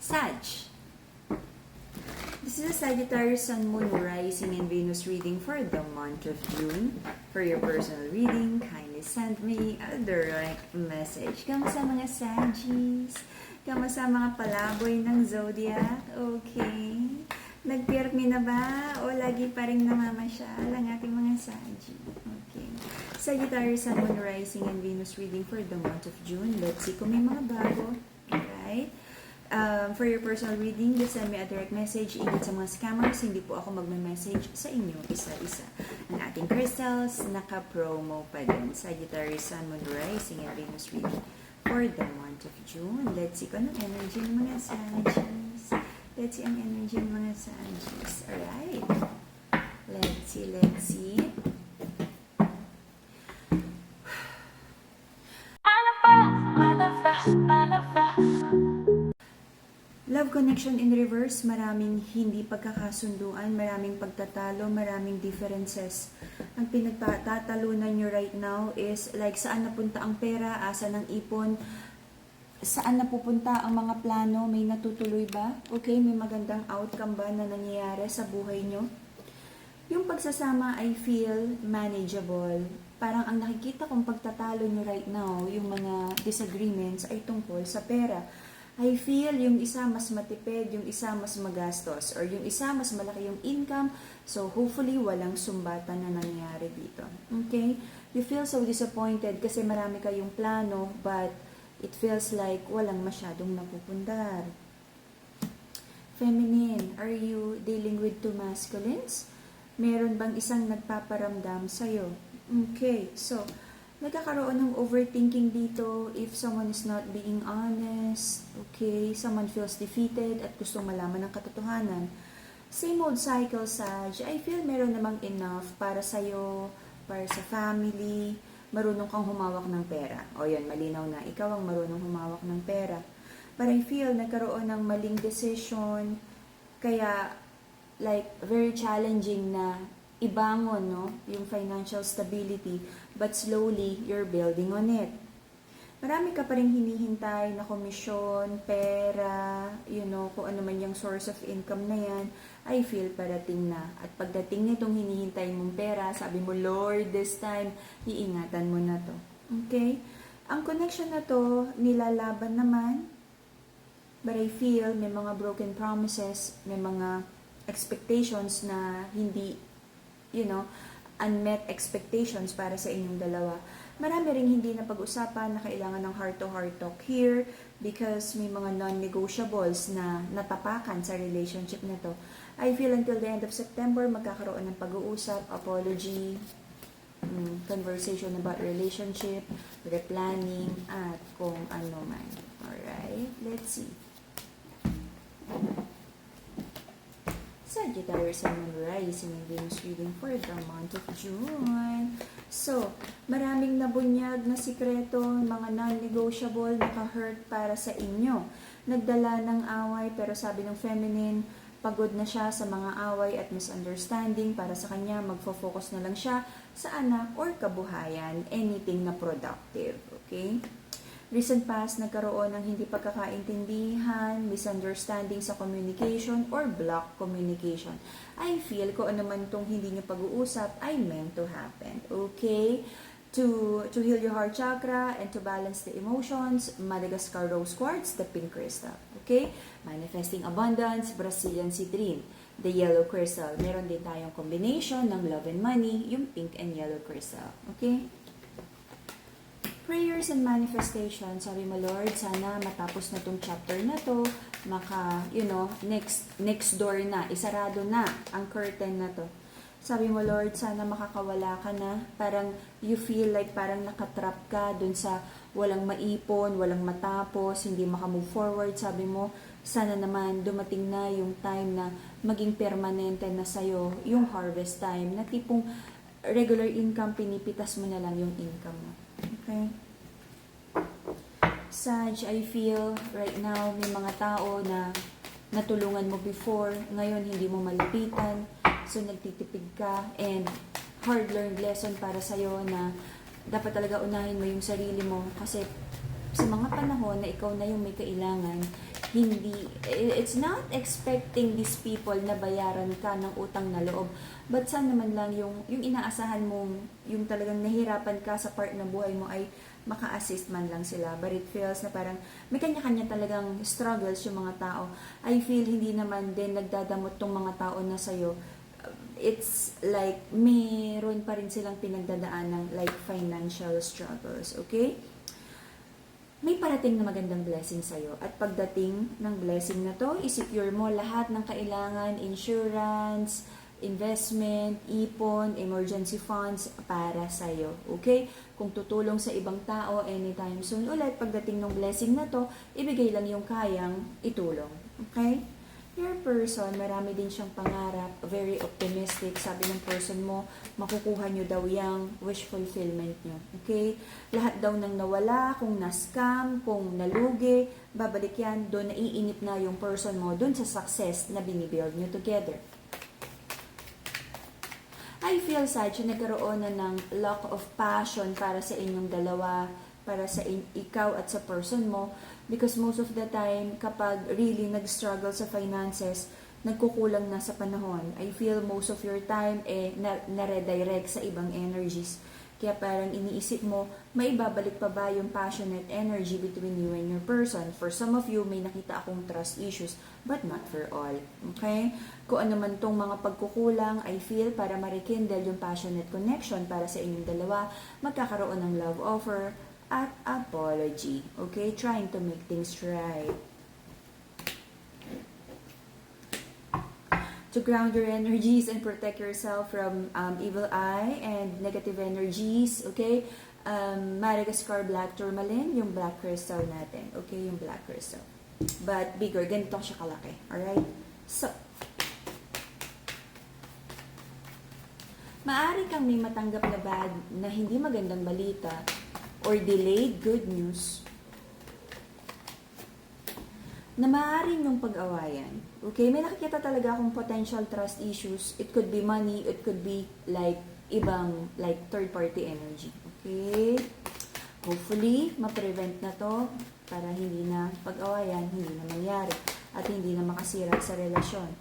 Sag. This is a Sagittarius Sun, Moon, Rising, and Venus reading for the month of June. For your personal reading, kindly send me a direct message. Kamusta mga Sagis? Kamusta mga palaboy ng Zodiac? Okay. Nagpirmi na ba? O lagi pa rin namamasyal ang ating mga Sagi? Okay. Sagittarius Sun, Moon, Rising, and Venus reading for the month of June. Let's see kung may mga bago. Alright? For your personal reading, just send me a direct message. Ingat sa mga scammers, hindi po ako magme-message sa inyo isa-isa. Ang ating crystals, naka-promo pa din. Sagittarius Sun, Moon, Rising, and Venus reading for the month of June. Let's see kung anong energy ng mga Sagis. Let's see ang energy ng mga Sagis. Alright. Let's see. Love connection in reverse, maraming hindi pagkakasunduan, maraming pagtatalo, maraming differences. Ang pinagtatalunan nyo right now is like saan napunta ang pera, asa ng ipon, saan napupunta ang mga plano, may natutuloy ba? Okay, may magandang outcome ba na nangyayari sa buhay nyo? Yung pagsasama, I feel manageable. Parang ang nakikita kong pagtatalo nyo right now, yung mga disagreements ay tungkol sa pera. I feel yung isa mas matipid, yung isa mas magastos, or yung isa mas malaki yung income, so hopefully walang sumbatan na nangyari dito. Okay? You feel so disappointed kasi marami kayong plano, but it feels like walang masyadong napupundar. Feminine, are you dealing with two masculines? Meron bang isang nagpaparamdam sa'yo? Okay, so nagkakaroon ng overthinking dito if someone is not being honest. Okay, someone feels defeated at gustong malaman ng katotohanan. Same old cycle, Sag. I feel meron namang enough para sa'yo, para sa family. Marunong kang humawak ng pera. O yan, malinaw na. Ikaw ang marunong humawak ng pera. But I feel nagkaroon ng maling decision. Kaya, like, very challenging na ibangon, no, yung financial stability, but slowly, you're building on it. Marami ka pa rin hinihintay na komisyon, pera, kung ano man yung source of income na yan, I feel parating na. At pagdating nitong hinihintay mong pera, sabi mo, Lord, this time, iingatan mo na to. Okay? Ang connection na to, nilalaban naman, but I feel may mga broken promises, may mga expectations na hindi unmet expectations para sa inyong dalawa. Marami ring hindi na pag-usapan na kailangan ng heart-to-heart talk here because may mga non-negotiables na natapakan sa relationship na to. I feel until the end of September, magkakaroon ng pag-uusap, apology, conversation about relationship, replanning, at kung ano man. Alright, let's see. Sagittarius Sun, Moon, Rising, and Venus reading for the month of June. So, maraming nabunyag na sikreto, mga non-negotiable, naka-hurt para sa inyo. Nagdala ng away, pero sabi ng feminine, pagod na siya sa mga away at misunderstanding. Para sa kanya, magfo-focus na lang siya sa anak or kabuhayan, anything na productive. Okay? Recent past, nagkaroon ng hindi pagkakaintindihan, misunderstanding sa communication, or block communication. I feel kung ano man itong hindi niyo pag-uusap ay meant to happen. Okay? To heal your heart chakra and to balance the emotions, Madagascar Rose Quartz, the pink crystal. Okay? Manifesting abundance, Brazilian citrine, the yellow crystal. Meron din tayong combination ng love and money, yung pink and yellow crystal. Okay? Prayers and manifestation, sabi mo, Lord, sana matapos na tong chapter na to, next door na, isarado na ang curtain na to. Sabi mo, Lord, sana makakawala ka na, parang you feel like parang nakatrap ka dun sa walang maipon, walang matapos, hindi makamove forward. Sabi mo, sana naman dumating na yung time na maging permanente na sa'yo, yung harvest time, na tipong regular income, pinipitas mo na lang yung income mo. Okay? Sag, I feel right now may mga tao na natulungan mo before, ngayon hindi mo malapitan, so nagtitipid ka, and hard-learned lesson para sa'yo na dapat talaga unahin mo yung sarili mo kasi sa mga panahon na ikaw na yung may kailangan, it's not expecting these people na bayaran ka ng utang na loob. But saan naman lang yung inaasahan mong, yung talagang nahirapan ka sa part ng buhay mo ay maka-assist man lang sila. But it feels na parang may kanya-kanya talagang struggles yung mga tao. I feel hindi naman din nagdadamot tong mga tao na sa'yo. It's like meron pa rin silang pinagdadaan ng like financial struggles, okay? May parating na magandang blessing sa'yo. At pagdating ng blessing na to, isecure mo lahat ng kailangan, insurance, investment, ipon, emergency funds para sa'yo. Okay? Kung tutulong sa ibang tao anytime soon ulit, pagdating ng blessing na to, ibigay lang yung kayang itulong. Okay? Your person, marami din siyang pangarap, very optimistic. Sabi ng person mo, makukuha nyo daw yung wish fulfillment nyo. Okay? Lahat daw nang nawala, kung na-scam, kung nalugi, babalik yan, doon naiinip na yung person mo, doon sa success na binibuild nyo together. I feel sad siya nagkaroon na ng lack of passion para sa inyong dalawa, para sa ikaw at sa person mo, because most of the time kapag really nag-struggle sa finances, nagkukulang na sa panahon. I feel most of your time na-redirect sa ibang energies. Kaya parang iniisip mo, may babalik pa ba yung passionate energy between you and your person? For some of you, may nakita akong trust issues, but not for all. Okay? Kung ano man tong mga pagkukulang, I feel para ma-rekindle yung passionate connection para sa inyong dalawa, magkakaroon ng love offer, at apology. Okay? Trying to make things right. To ground your energies and protect yourself from evil eye and negative energies. Okay? Madagascar Black Tourmaline, yung black crystal natin. Okay? Yung black crystal. But bigger. Ganito siya kalaki. Alright? So, maaari kang may matanggap na bad na hindi magandang balita or delayed good news na maaaring yung pag-awayan. Okay? May nakikita talaga akong potential trust issues. It could be money, it could be like ibang, like third-party energy. Okay? Hopefully, ma-prevent na to para hindi na pag-awayan, hindi na mangyari at hindi na makasira sa relasyon.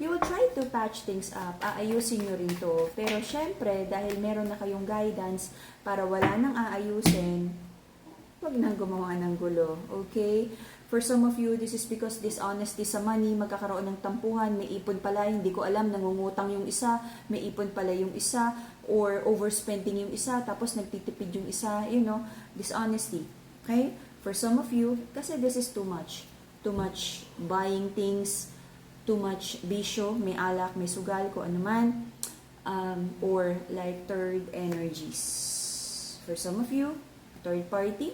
You will try to patch things up. Aayusin nyo rin to. Pero syempre, dahil meron na kayong guidance para wala nang aayusin, huwag nang gumawa ng gulo. Okay? For some of you, this is because dishonesty sa money, magkakaroon ng tampuhan, may ipon pala, hindi ko alam, nangungutang yung isa, may ipon pala yung isa, or overspending yung isa, tapos nagtitipid yung isa, you know, dishonesty. Okay? For some of you, kasi this is too much. Too much buying things, too much bisyo, may alak, may sugal, kung ano man, or like third energies. For some of you, third party,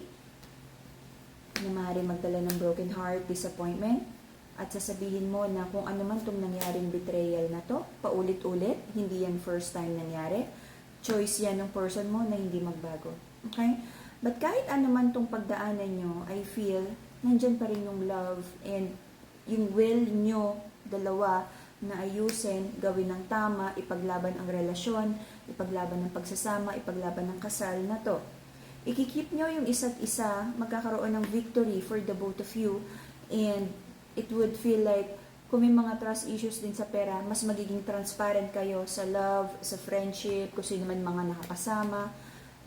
na maaaring magdala ng broken heart, disappointment, at sasabihin mo na kung ano man itong nangyaring betrayal na to, paulit-ulit, hindi yan first time nangyari, choice yan ng person mo na hindi magbago. Okay? But kahit ano man itong pagdaanan nyo, I feel, nandyan pa rin yung love and yung will nyo, dalawa, na ayusin, gawin ng tama, ipaglaban ang relasyon, ipaglaban ng pagsasama, ipaglaban ng kasal na to. Ikikip nyo yung isa't isa, magkakaroon ng victory for the both of you, and it would feel like kung may mga trust issues din sa pera, mas magiging transparent kayo sa love, sa friendship, kung sino man mga nakakasama.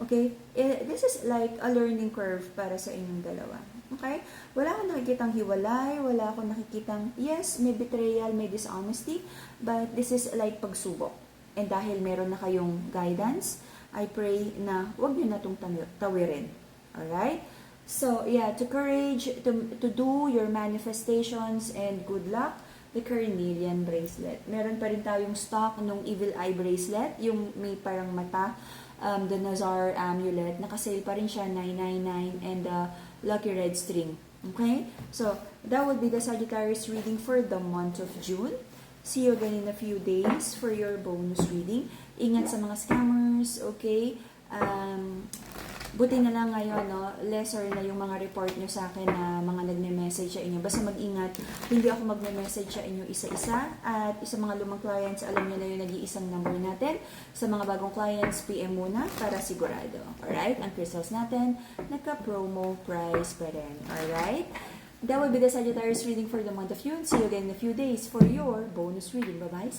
Okay? This is like a learning curve para sa inyong dalawa. Okay? Wala akong nakikitang hiwalay, wala akong nakikitang, yes, may betrayal, may dishonesty, but this is like pagsubok. And dahil meron na kayong guidance, I pray na huwag nyo na itong tawirin. Alright? So, yeah, to courage, to do your manifestations, and good luck, the Carnelian bracelet. Meron pa rin tayong stock nung Evil Eye bracelet, yung may parang mata, the Nazar amulet, nakasale pa rin siya, 999, and the lucky red string. Okay? So, that would be the Sagittarius reading for the month of June. See you again in a few days for your bonus reading. Ingat sa mga scammers, okay? Buti na lang ngayon, no, lesser na yung mga report nyo sa akin na mga nagme-message sa inyo. Basta mag-ingat, hindi ako magme-message sa inyo isa-isa. At sa mga lumang clients, alam nyo na yung nag-iisang number natin. Sa mga bagong clients, PM muna para sigurado. Alright? Ang crystals natin, nagka-promo price pa rin. Alright? That will be the Sagittarius reading for the month of June. See you again in a few days for your bonus reading. Bye-bye.